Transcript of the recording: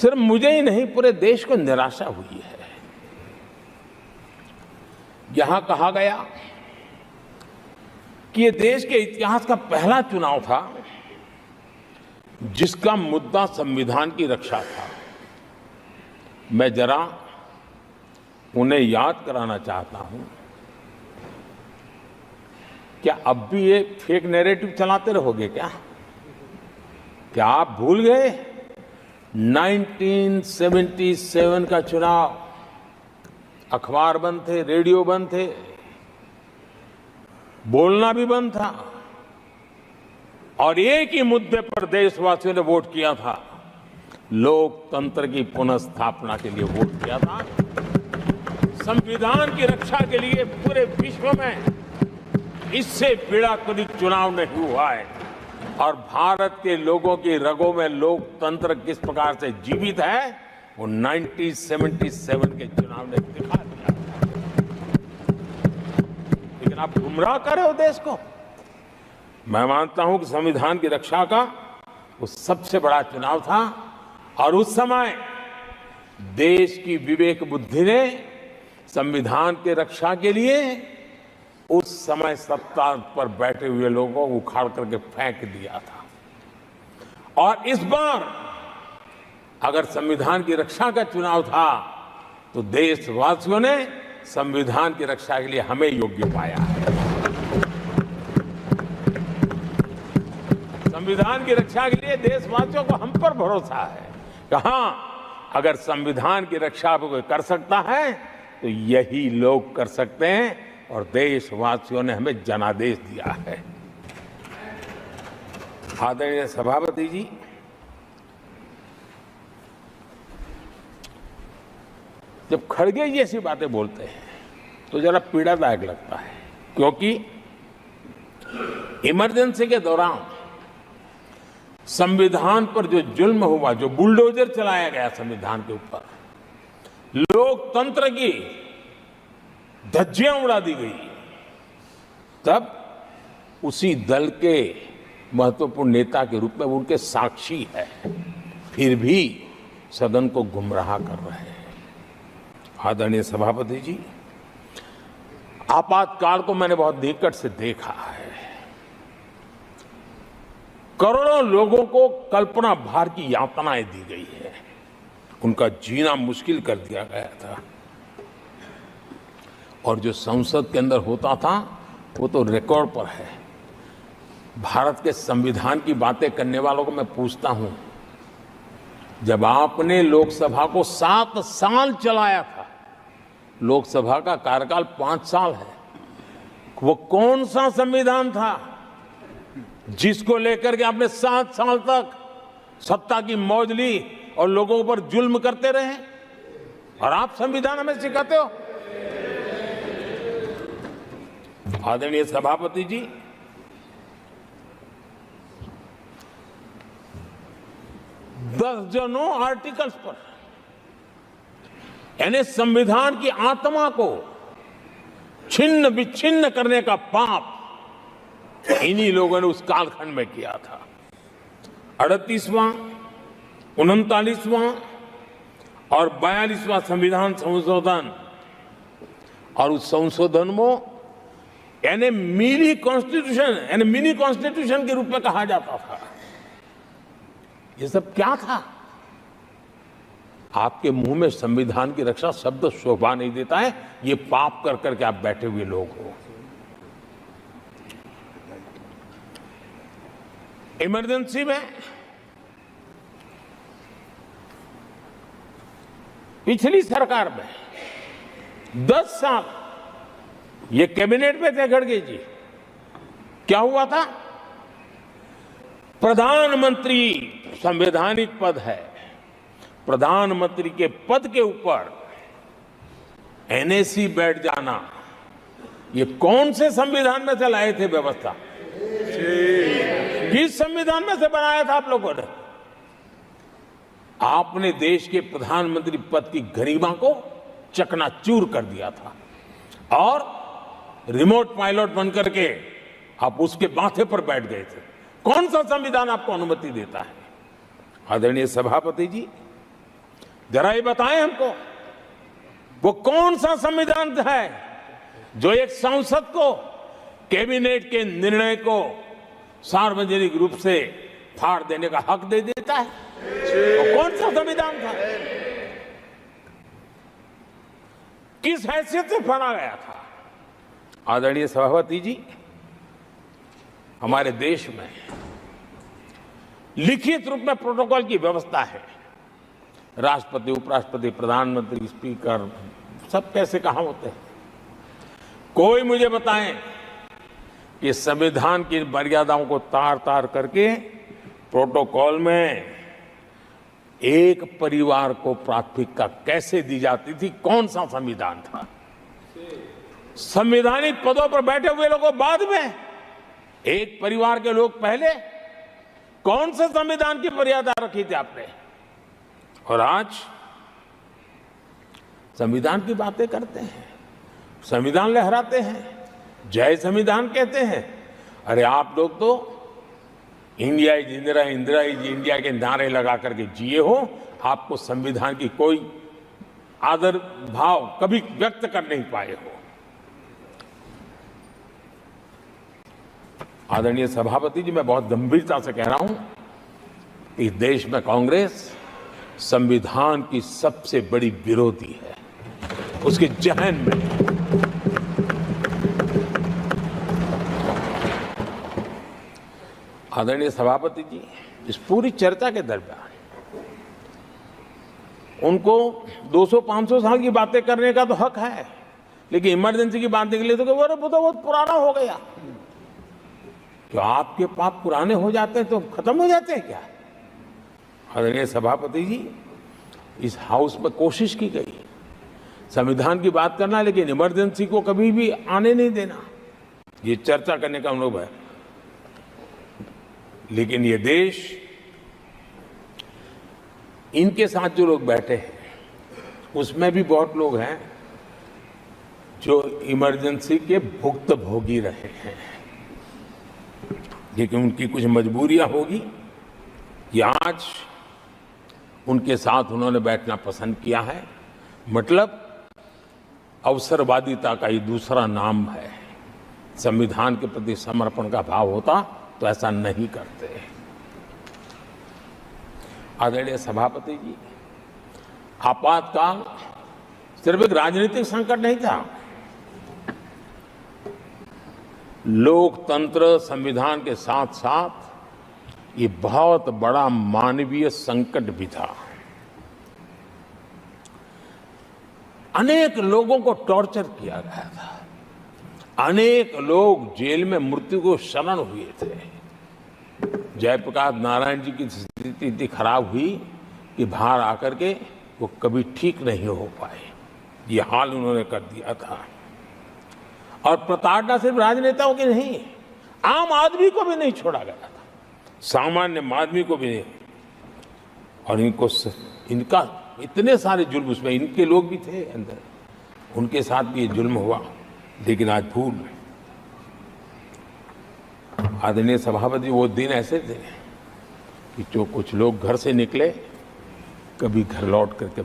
सिर्फ मुझे ही नहीं, पूरे देश को निराशा हुई है। यहां कहा गया कि ये देश के इतिहास का पहला चुनाव था जिसका मुद्दा संविधान की रक्षा था। मैं जरा उन्हें याद कराना चाहता हूं, क्या अब भी ये फेक नैरेटिव चलाते रहोगे क्या? क्या आप भूल गए 1977 का चुनाव? अखबार बंद थे, रेडियो बंद थे, बोलना भी बंद था, और एक ही मुद्दे पर देशवासियों ने वोट किया था। लोकतंत्र की पुनर्स्थापना के लिए वोट किया था। संविधान की रक्षा के लिए पूरे विश्व में इससे बड़ा कोई चुनाव नहीं हुआ है। और भारत के लोगों की रगों में लोकतंत्र किस प्रकार से जीवित है, वो 1977 के चुनाव ने दिखा दिया। लेकिन आप गुमराह कर रहे हो देश को। मैं मानता हूं कि संविधान की रक्षा का वो सबसे बड़ा चुनाव था, और उस समय देश की विवेक बुद्धि ने संविधान की रक्षा के लिए उस समय सत्ता पर बैठे हुए लोगों को उखाड़ करके फेंक दिया था। और इस बार अगर संविधान की रक्षा का चुनाव था तो देशवासियों ने संविधान की रक्षा के लिए हमें योग्य पाया है। संविधान की रक्षा के लिए देशवासियों को हम पर भरोसा है। कहां अगर संविधान की रक्षा कोई कर सकता है तो यही लोग कर सकते हैं, और देशवासियों ने हमें जनादेश दिया है। आदरणीय सभापति जी, जब खड़गे जैसी बातें बोलते हैं तो जरा पीड़ादायक लगता है, क्योंकि इमरजेंसी के दौरान संविधान पर जो जुल्म हुआ, जो बुलडोजर चलाया गया संविधान के ऊपर, लोकतंत्र की धज्जियां उड़ा दी गई, तब उसी दल के महत्वपूर्ण नेता के रूप में वो उनके साक्षी है, फिर भी सदन को गुमराह कर रहे हैं। आदरणीय सभापति जी, आपातकाल को मैंने बहुत निकट से देखा है। करोड़ों लोगों को कल्पना भार की यातनाएं दी गई है, उनका जीना मुश्किल कर दिया गया था, और जो संसद के अंदर होता था वो तो रिकॉर्ड पर है। भारत के संविधान की बातें करने वालों को मैं पूछता हूं, जब आपने लोकसभा को 7 साल चलाया था, लोकसभा का कार्यकाल 5 साल है, वो कौन सा संविधान था जिसको लेकर के आपने 7 साल तक सत्ता की मौज ली और लोगों पर जुल्म करते रहे? और आप संविधान हमें सिखाते हो? आदरणीय सभापति जी, दर्जनों आर्टिकल्स पर, यानी संविधान की आत्मा को छिन्न विच्छिन्न करने का पाप इन्हीं लोगों ने उस कालखंड में किया था। 38वां, 39वां और 42वां संविधान संशोधन, और उस संशोधन में यानी मिनी कॉन्स्टिट्यूशन, यानी मिनी कॉन्स्टिट्यूशन के रूप में कहा जाता था। ये सब क्या था? आपके मुंह में संविधान की रक्षा शब्द शोभा नहीं देता है। ये पाप कर करके आप बैठे हुए लोग हो। इमरजेंसी में पिछली सरकार में 10 साल ये कैबिनेट में थे खड़गे जी, क्या हुआ था? प्रधानमंत्री संवैधानिक पद है, प्रधानमंत्री के पद के ऊपर एनएसी बैठ जाना, ये कौन से संविधान में से लाए थे व्यवस्था? किस संविधान में से बनाया था आप लोगों ने? आपने देश के प्रधानमंत्री पद की गरिमा को चकनाचूर कर दिया था, और रिमोट पायलट बनकर के आप उसके माथे पर बैठ गए थे। कौन सा संविधान आपको अनुमति देता है? आदरणीय सभापति जी, जरा ये बताएं हमको, वो कौन सा संविधान है जो एक सांसद को कैबिनेट के निर्णय को सार्वजनिक रूप से फाड़ देने का हक दे देता है? वो कौन सा संविधान था? किस हैसियत से फाड़ा गया था? आदरणीय सभापति जी, हमारे देश में लिखित रूप में प्रोटोकॉल की व्यवस्था है। राष्ट्रपति, उपराष्ट्रपति, प्रधानमंत्री, स्पीकर सब कैसे कहां होते हैं? कोई मुझे बताएं कि संविधान की मर्यादाओं को तार तार करके प्रोटोकॉल में एक परिवार को प्राथमिकता कैसे दी जाती थी? कौन सा संविधान था? संवैधानिक पदों पर बैठे हुए लोगों बाद में, एक परिवार के लोग पहले। कौन से संविधान की मर्यादा रखी थी आपने? और आज संविधान की बातें करते हैं, संविधान लहराते हैं, जय संविधान कहते हैं। अरे आप लोग तो India is Indira, Indira is India के नारे लगा करके जिए हो। आपको संविधान की कोई आदर भाव कभी व्यक्त कर नहीं पाए हो। आदरणीय सभापति जी, मैं बहुत गंभीरता से कह रहा हूं कि देश में कांग्रेस संविधान की सबसे बड़ी विरोधी है। उसके जहन में आदरणीय सभापति जी, इस पूरी चर्चा के दरमियान उनको 200-500 साल की बातें करने का तो हक है, लेकिन इमरजेंसी की बात निकले तो वो तो बहुत पुराना हो गया। तो आपके पाप पुराने हो जाते हैं तो खत्म हो जाते हैं क्या? आदरणीय सभापति जी, इस हाउस में कोशिश की गई संविधान की बात करना, लेकिन इमरजेंसी को कभी भी आने नहीं देना। ये चर्चा करने का अनुभव है, लेकिन ये देश, इनके साथ जो लोग बैठे हैं उसमें भी बहुत लोग हैं जो इमरजेंसी के भुक्तभोगी रहे हैं, लेकिन उनकी कुछ मजबूरियां होगी कि आज उनके साथ उन्होंने बैठना पसंद किया है। मतलब अवसरवादिता का ये दूसरा नाम है। संविधान के प्रति समर्पण का भाव होता तो ऐसा नहीं करते। आदरणीय सभापति जी, आपातकाल सिर्फ एक राजनीतिक संकट नहीं था, लोकतंत्र संविधान के साथ साथ ये बहुत बड़ा मानवीय संकट भी था। अनेक लोगों को टॉर्चर किया गया था, अनेक लोग जेल में मृत्यु को शरण हुए थे। जयप्रकाश नारायण जी की स्थिति इतनी खराब हुई कि बाहर आकर के वो कभी ठीक नहीं हो पाए। ये हाल उन्होंने कर दिया था। और प्रताड़ना सिर्फ राजनेताओं की नहीं, आम आदमी को भी नहीं छोड़ा गया था, सामान्य आदमी को भी नहीं। और इनका इतने सारे जुल्म, उसमें इनके लोग भी थे अंदर, उनके साथ भी ये जुल्म हुआ। लेकिन आज भूल, आदरणीय सभापति, वो दिन ऐसे थे कि जो कुछ लोग घर से निकले कभी घर लौट करके